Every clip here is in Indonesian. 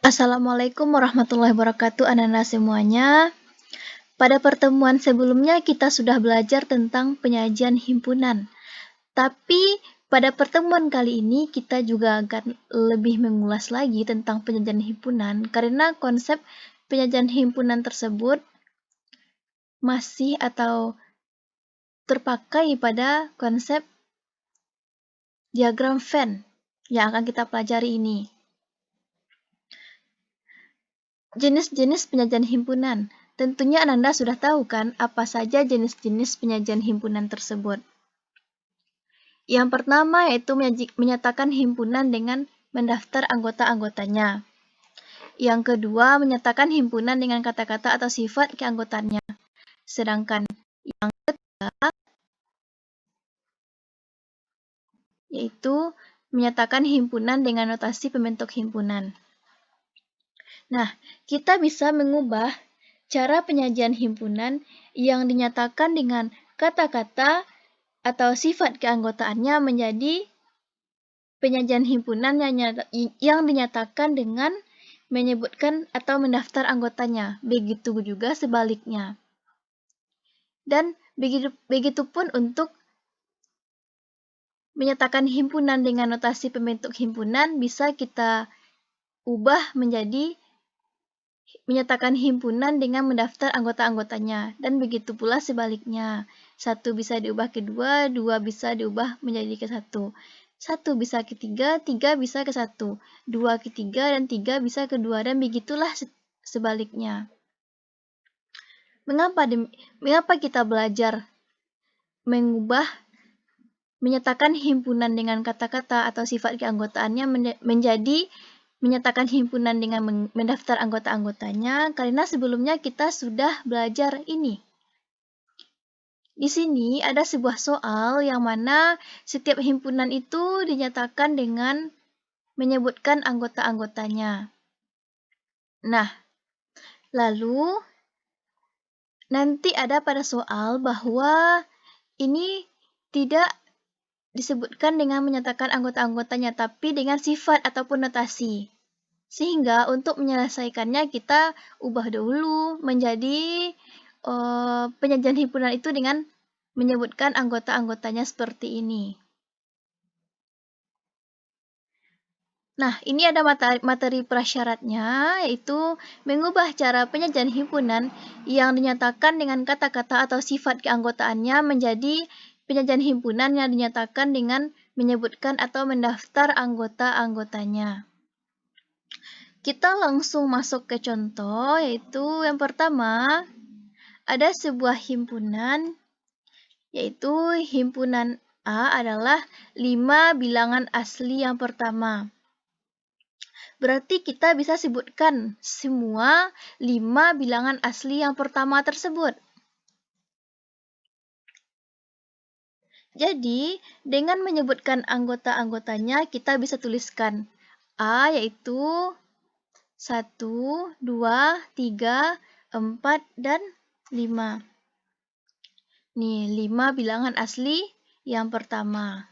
Assalamualaikum warahmatullahi wabarakatuh, anak-anak semuanya. Pada pertemuan sebelumnya kita sudah belajar tentang penyajian himpunan. Tapi pada pertemuan kali ini kita juga akan lebih mengulas lagi tentang penyajian himpunan karena konsep penyajian himpunan tersebut masih atau terpakai pada konsep diagram Venn yang akan kita pelajari ini. Jenis-jenis penyajian himpunan. Tentunya Anda sudah tahu kan apa saja jenis-jenis penyajian himpunan tersebut. Yang pertama yaitu menyatakan himpunan dengan mendaftar anggota-anggotanya. Yang kedua, menyatakan himpunan dengan kata-kata atau sifat keanggotaannya. Sedangkan yang ketiga yaitu menyatakan himpunan dengan notasi pembentuk himpunan. Nah, kita bisa mengubah cara penyajian himpunan yang dinyatakan dengan kata-kata atau sifat keanggotaannya menjadi penyajian himpunan yang dinyatakan dengan menyebutkan atau mendaftar anggotanya. Begitu juga sebaliknya. Dan begitu pun untuk menyatakan himpunan dengan notasi pembentuk himpunan bisa kita ubah menjadi menyatakan himpunan dengan mendaftar anggota-anggotanya, dan begitu pula sebaliknya. Satu bisa diubah ke dua, dua bisa diubah menjadi ke satu. Satu bisa ke tiga, tiga bisa ke satu. Dua ke tiga, dan tiga bisa ke dua, dan begitulah sebaliknya. Mengapa kita belajar mengubah menyatakan himpunan dengan kata-kata atau sifat keanggotaannya menjadi menyatakan himpunan dengan mendaftar anggota-anggotanya karena sebelumnya kita sudah belajar ini. Di sini ada sebuah soal yang mana setiap himpunan itu dinyatakan dengan menyebutkan anggota-anggotanya. Nah, lalu nanti ada pada soal bahwa ini tidak disebutkan dengan menyatakan anggota-anggotanya, tapi dengan sifat ataupun notasi. Sehingga untuk menyelesaikannya kita ubah dulu menjadi penyajian himpunan itu dengan menyebutkan anggota-anggotanya seperti ini. Nah, ini ada materi prasyaratnya, yaitu mengubah cara penyajian himpunan yang dinyatakan dengan kata-kata atau sifat keanggotaannya menjadi penyajian himpunan yang dinyatakan dengan menyebutkan atau mendaftar anggota-anggotanya. Kita langsung masuk ke contoh, yaitu yang pertama, ada sebuah himpunan, yaitu himpunan A adalah 5 bilangan asli yang pertama. Berarti kita bisa sebutkan semua 5 bilangan asli yang pertama tersebut. Jadi, dengan menyebutkan anggota-anggotanya, kita bisa tuliskan A yaitu 1, 2, 3, 4, dan 5. Nih, 5 bilangan asli yang pertama.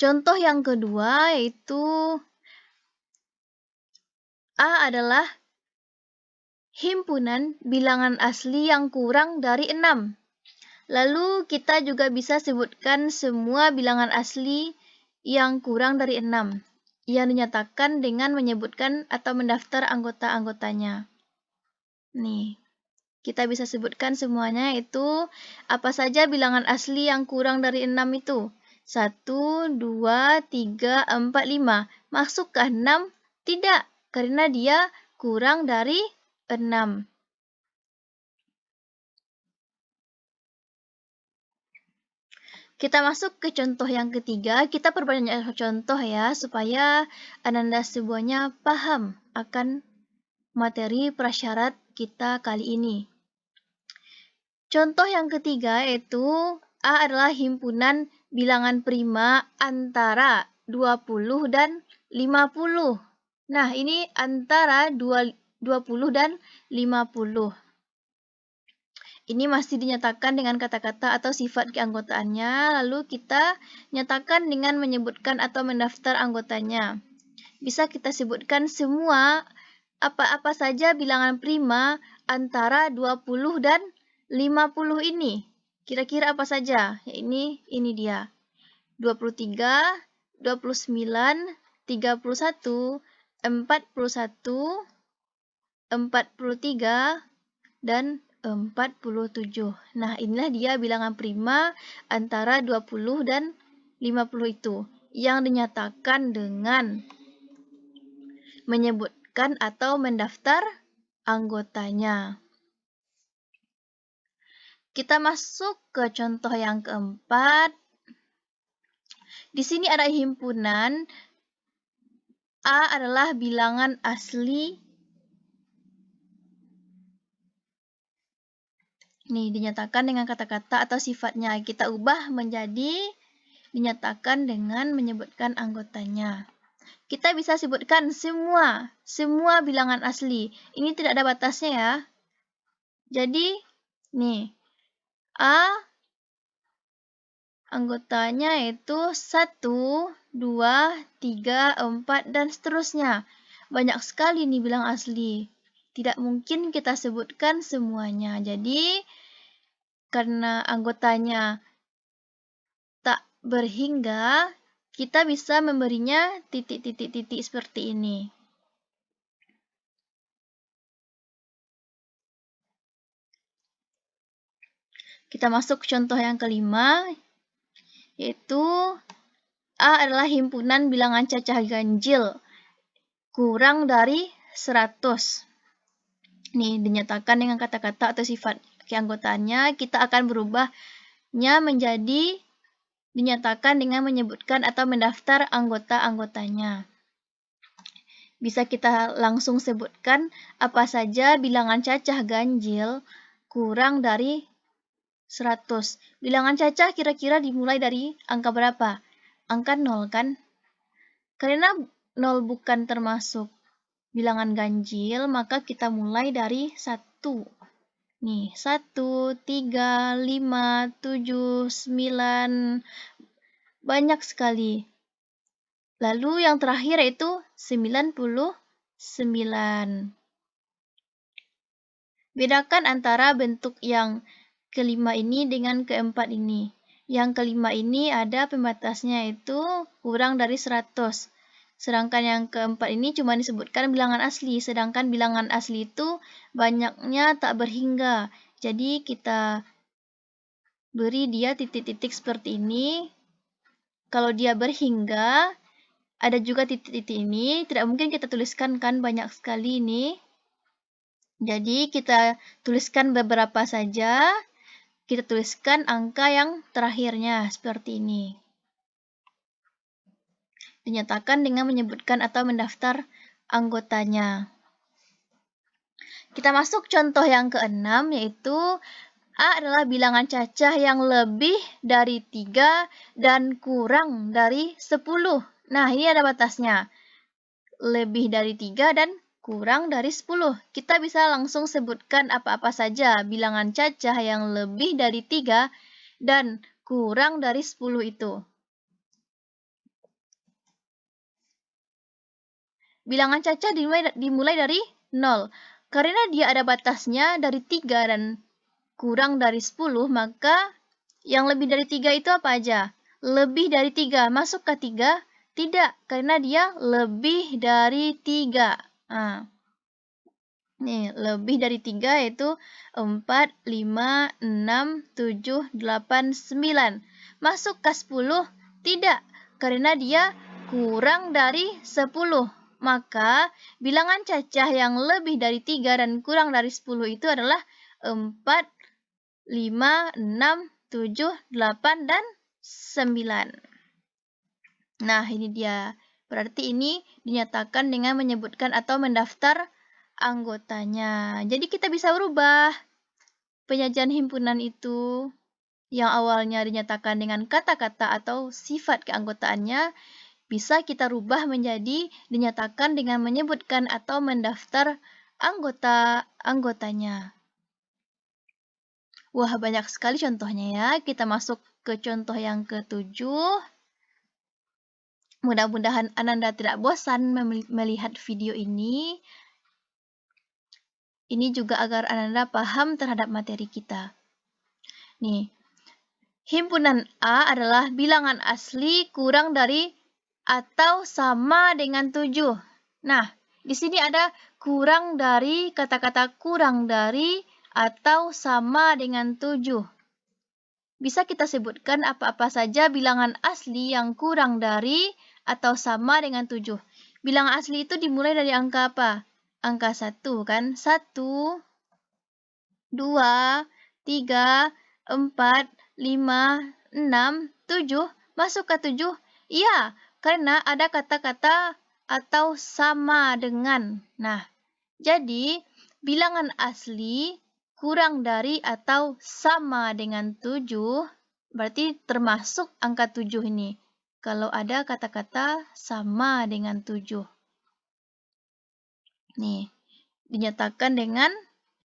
Contoh yang kedua yaitu A adalah himpunan bilangan asli yang kurang dari 6. Lalu kita juga bisa sebutkan semua bilangan asli yang kurang dari 6 yang dinyatakan dengan menyebutkan atau mendaftar anggota-anggotanya. Nih, kita bisa sebutkan semuanya itu apa saja bilangan asli yang kurang dari 6 itu. 1, 2, 3, 4, 5. Maksudkah 6? Tidak, karena dia kurang dari 6. Kita masuk ke contoh yang ketiga. Kita perbanyak contoh ya, supaya Anda semuanya paham akan materi prasyarat kita kali ini. Contoh yang ketiga yaitu A adalah himpunan bilangan prima antara 20 dan 50. Nah, ini antara 20 dan 50. Ini masih dinyatakan dengan kata-kata atau sifat keanggotaannya, lalu kita nyatakan dengan menyebutkan atau mendaftar anggotanya. bisa kita sebutkan semua apa-apa saja bilangan prima antara 20 dan 50 ini. Kira-kira apa saja? Ya, ini dia. 23, 29, 31, 41, 43, dan 47. Nah, inilah dia bilangan prima antara 20 dan 50 itu yang dinyatakan dengan menyebutkan atau mendaftar anggotanya. Kita masuk ke contoh yang keempat. Di sini ada himpunan. A adalah bilangan asli. Nih, dinyatakan dengan kata-kata atau sifatnya. Kita ubah menjadi dinyatakan dengan menyebutkan anggotanya. Kita bisa sebutkan semua bilangan asli. Ini tidak ada batasnya ya. Jadi, nih, A anggotanya itu 1, 2, 3, 4, dan seterusnya. Banyak sekali nih bilang asli. Tidak mungkin kita sebutkan semuanya. Jadi, karena anggotanya tak berhingga, kita bisa memberinya titik-titik-titik seperti ini. Kita masuk contoh yang kelima, yaitu A adalah himpunan bilangan cacah ganjil kurang dari 100. Nih, dinyatakan dengan kata-kata atau sifat keanggotaannya, kita akan berubahnya menjadi dinyatakan dengan menyebutkan atau mendaftar anggota-anggotanya. Bisa kita langsung sebutkan apa saja bilangan cacah ganjil kurang dari 100. Bilangan cacah kira-kira dimulai dari angka berapa? Angka 0 kan? Karena 0 bukan termasuk bilangan ganjil, maka kita mulai dari 1. Nih, 1, 3, 5, 7, 9. Banyak sekali. Lalu yang terakhir yaitu 99. Bedakan antara bentuk yang kelima ini dengan keempat ini. Yang kelima ini ada pembatasnya yaitu kurang dari 100. Sedangkan yang keempat ini cuma disebutkan bilangan asli. Sedangkan bilangan asli itu banyaknya tak berhingga. Jadi kita beri dia titik-titik seperti ini. Kalau dia berhingga, ada juga titik-titik ini. Tidak mungkin kita tuliskan kan banyak sekali ini. Jadi kita tuliskan beberapa saja. Kita tuliskan angka yang terakhirnya seperti ini. Dinyatakan dengan menyebutkan atau mendaftar anggotanya. Kita masuk contoh yang keenam, yaitu A adalah bilangan cacah yang lebih dari 3 dan kurang dari 10. Nah, ini ada batasnya. Lebih dari 3 dan kurang dari 10. Kita bisa langsung sebutkan apa-apa saja bilangan cacah yang lebih dari 3 dan kurang dari 10 itu. Bilangan cacah dimulai dari 0. Karena dia ada batasnya dari 3 dan kurang dari 10, maka yang lebih dari 3 itu apa aja? Lebih dari 3. Masuk ke 3? Tidak, karena dia lebih dari 3. Nah, nih, lebih dari 3 yaitu 4, 5, 6, 7, 8, 9. Masuk ke 10? Tidak, karena dia kurang dari 10. Maka, bilangan cacah yang lebih dari 3 dan kurang dari 10 itu adalah 4, 5, 6, 7, 8, dan 9. Nah, ini dia. Berarti ini dinyatakan dengan menyebutkan atau mendaftar anggotanya. Jadi kita bisa berubah penyajian himpunan itu yang awalnya dinyatakan dengan kata-kata atau sifat keanggotaannya bisa kita rubah menjadi dinyatakan dengan menyebutkan atau mendaftar anggota-anggotanya. Wah, banyak sekali contohnya ya. Kita masuk ke contoh yang ketujuh. Mudah-mudahan Ananda tidak bosan melihat video ini. Ini juga agar Ananda paham terhadap materi kita. Nih, himpunan A adalah bilangan asli kurang dari atau sama dengan 7. Nah, di sini ada kurang dari, kata-kata kurang dari atau sama dengan 7. Bisa kita sebutkan apa-apa saja bilangan asli yang kurang dari atau sama dengan 7. Bilangan asli itu dimulai dari angka apa? Angka 1 kan? 1, 2, 3, 4, 5, 6, 7. Masuk ke 7? Iya, karena ada kata-kata atau sama dengan. Nah, jadi bilangan asli kurang dari atau sama dengan 7, berarti termasuk angka 7 ini. Kalau ada kata-kata sama dengan 7. Nih, dinyatakan dengan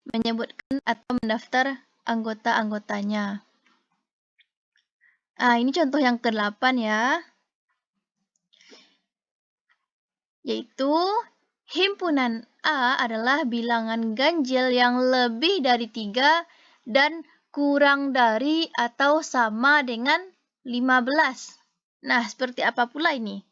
menyebutkan atau mendaftar anggota-anggotanya. Ini contoh yang ke-8 ya. Yaitu himpunan A adalah bilangan ganjil yang lebih dari 3 dan kurang dari atau sama dengan 15. Nah, seperti apa pula ini?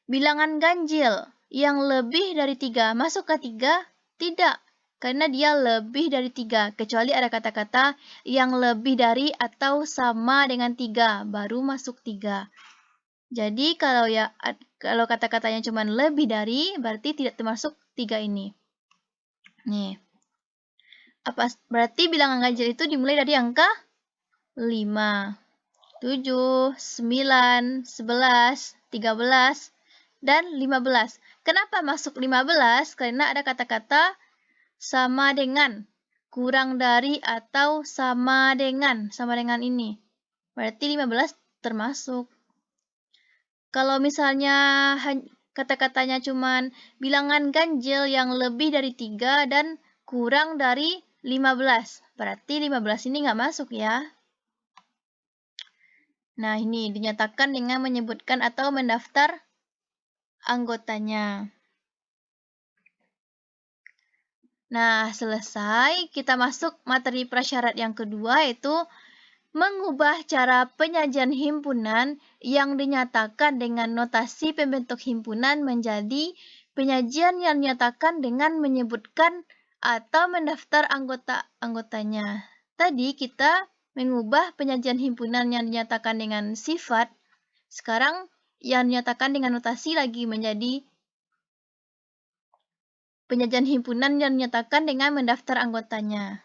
Bilangan ganjil yang lebih dari 3 masuk ke 3? Tidak, karena dia lebih dari 3. Kecuali ada kata-kata yang lebih dari atau sama dengan 3, baru masuk 3. Jadi kalau kata-katanya cuma lebih dari, berarti tidak termasuk 3 ini. Nih. Berarti bilangan ganjil itu dimulai dari angka 5, 7, 9, 11, 13, dan 15. Kenapa masuk 15? Karena ada kata-kata sama dengan, kurang dari, atau sama dengan ini. Berarti 15 termasuk. Kalau misalnya kata-katanya cuman bilangan ganjil yang lebih dari 3 dan kurang dari 15. Berarti 15 ini nggak masuk ya. Nah, ini dinyatakan dengan menyebutkan atau mendaftar anggotanya. Nah, selesai. Kita masuk materi prasyarat yang kedua, yaitu mengubah cara penyajian himpunan yang dinyatakan dengan notasi pembentuk himpunan menjadi penyajian yang dinyatakan dengan menyebutkan atau mendaftar anggota-anggotanya. Tadi kita mengubah penyajian himpunan yang dinyatakan dengan sifat. Sekarang yang dinyatakan dengan notasi lagi menjadi penyajian himpunan yang dinyatakan dengan mendaftar anggotanya.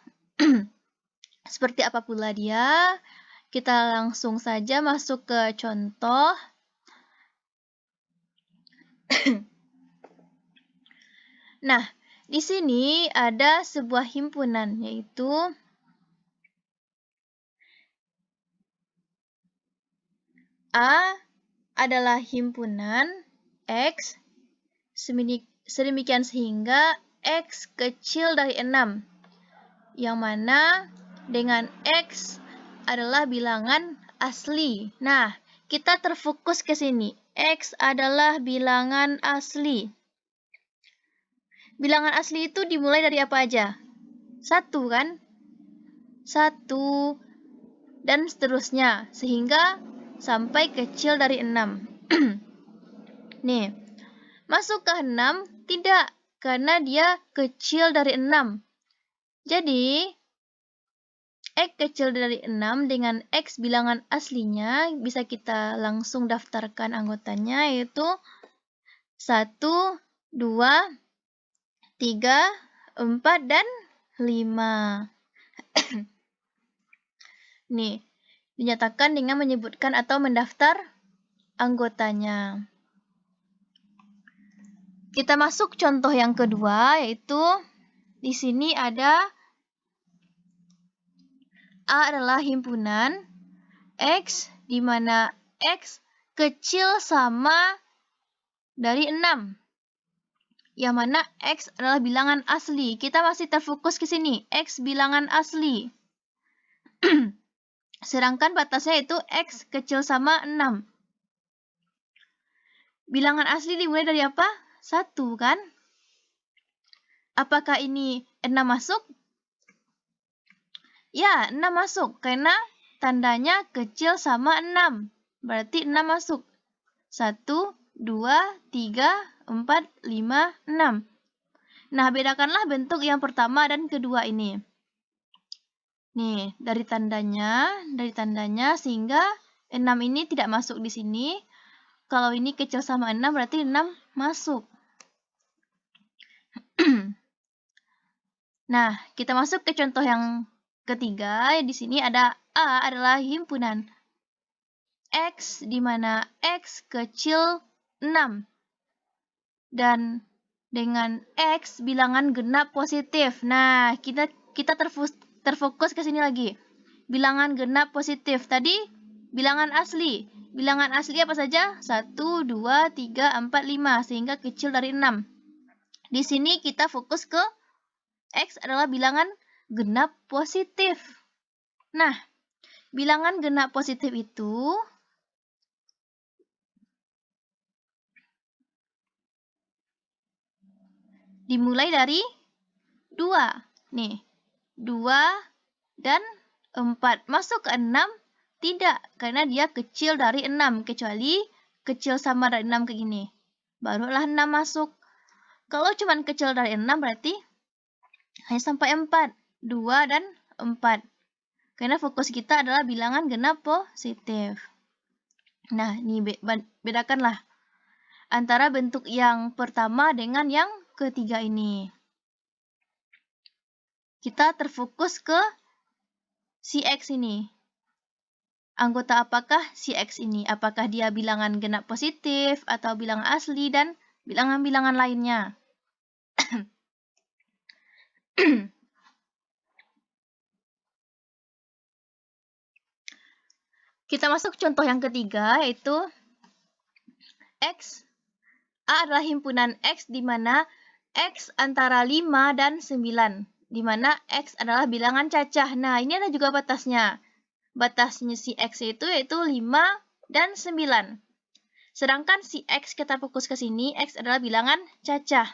Seperti apa pula dia? Kita langsung saja masuk ke contoh. Nah, di sini ada sebuah himpunan, yaitu A adalah himpunan X sedemikian sehingga X kecil dari 6, yang mana dengan X adalah bilangan asli. Nah, kita terfokus ke sini. X adalah bilangan asli. Bilangan asli itu dimulai dari apa aja? 1 kan? 1 dan seterusnya, sehingga sampai kecil dari 6. Nih, masuk ke 6? Tidak, karena dia kecil dari 6. Jadi, X kecil dari 6 dengan X bilangan aslinya bisa kita langsung daftarkan anggotanya, yaitu 1, 2, 3, 4, dan 5. Nih, dinyatakan dengan menyebutkan atau mendaftar anggotanya. Kita masuk contoh yang kedua, yaitu di sini ada A adalah himpunan X, di mana X kecil sama dari 6. Yang mana X adalah bilangan asli. Kita masih terfokus ke sini. X bilangan asli. Sedangkan batasnya itu X kecil sama 6. Bilangan asli dimulai dari apa? 1 kan? Apakah ini 6 masuk? Ya, 6 masuk. Karena tandanya kecil sama 6. Berarti 6 masuk. 1, 2, 3, 4, 5, 6. Nah, bedakanlah bentuk yang pertama dan kedua ini. Nih, dari tandanya sehingga 6 ini tidak masuk di sini. Kalau ini kecil sama 6 berarti 6 masuk. Nah, kita masuk ke contoh yang ketiga. Di sini ada A adalah himpunan X di mana X kecil 6. Dan dengan X bilangan genap positif. Nah, kita terfokus ke sini lagi. Bilangan genap positif. Tadi bilangan asli. Bilangan asli apa saja? 1, 2, 3, 4, 5. Sehingga kecil dari 6. Di sini kita fokus ke X adalah bilangan genap positif. Nah, bilangan genap positif itu dimulai dari 2. Nih, 2 dan 4. Masuk ke 6? Tidak, karena dia kecil dari 6. Kecuali kecil sama dari 6 kayak gini. Barulah 6 masuk. Kalau cuma kecil dari 6 berarti hanya sampai 4. 2 dan 4. Karena fokus kita adalah bilangan genap positif. Nah, ini bedakanlah antara bentuk yang pertama dengan yang ketiga ini. Kita terfokus ke si X ini. Anggota apakah si X ini? Apakah dia bilangan genap positif atau bilangan asli dan bilangan-bilangan lainnya? Kita masuk contoh yang ketiga, yaitu X. A adalah himpunan X di mana X antara 5 dan 9. Di mana X adalah bilangan cacah. Nah, ini ada juga batasnya. Batasnya si X itu yaitu 5 dan 9. Sedangkan si X kita fokus ke sini, X adalah bilangan cacah.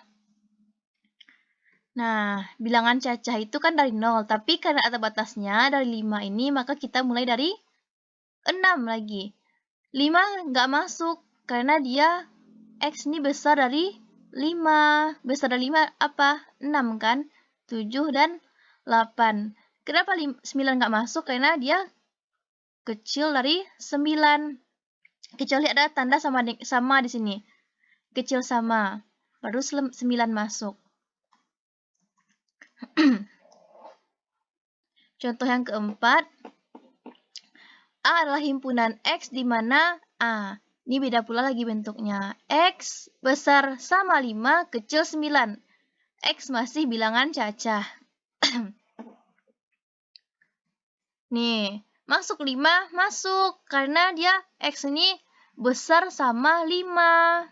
Nah, bilangan cacah itu kan dari 0, tapi karena ada batasnya dari 5 ini, maka kita mulai dari 6 lagi. 5 nggak masuk, karena dia X ini besar dari 5. Besar dari 5 apa? 6 kan? 7 dan 8. Kenapa 9 nggak masuk? Karena dia kecil dari 9. Kecuali ada tanda sama di sini. Kecil sama. Baru 9 masuk. Contoh yang keempat. A adalah himpunan X di mana A. Ini beda pula lagi bentuknya. X besar sama 5, kecil 9. X masih bilangan cacah. Nih, masuk 5, masuk. Karena dia X ini besar sama 5.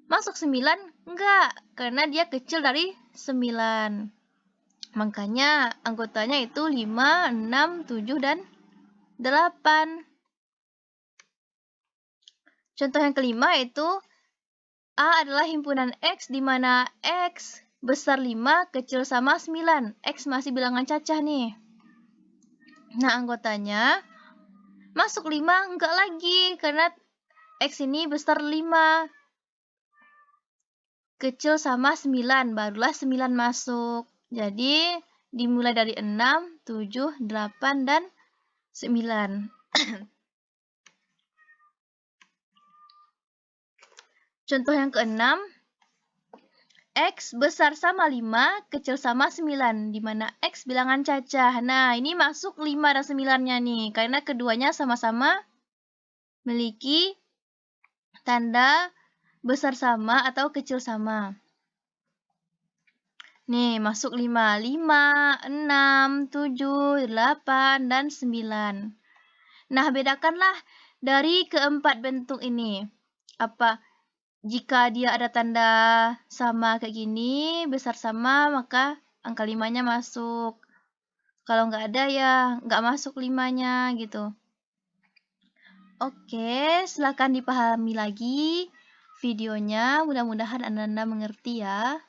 Masuk 9? Enggak, karena dia kecil dari 9. Makanya anggotanya itu 5, 6, 7, dan 8. Contoh yang kelima yaitu A adalah himpunan X di mana X besar 5, kecil sama 9. X masih bilangan cacah nih. Nah, anggotanya masuk 5 enggak lagi karena X ini besar 5. Kecil sama 9, barulah 9 masuk. Jadi, dimulai dari 6, 7, 8, dan 9. Contoh yang keenam, X besar sama 5, kecil sama 9, di mana X bilangan cacah. Nah, ini masuk 5 dan 9-nya nih, karena keduanya sama-sama memiliki tanda besar sama atau kecil sama. Nih, masuk 5. 5, 6, 7, 8, dan 9. Nah, bedakanlah dari keempat bentuk ini. Apa? Jika dia ada tanda sama kayak gini, besar sama, maka angka 5-nya masuk. Kalau nggak ada ya nggak masuk 5-nya gitu. Oke, silakan dipahami lagi videonya. Mudah-mudahan Anda mengerti ya.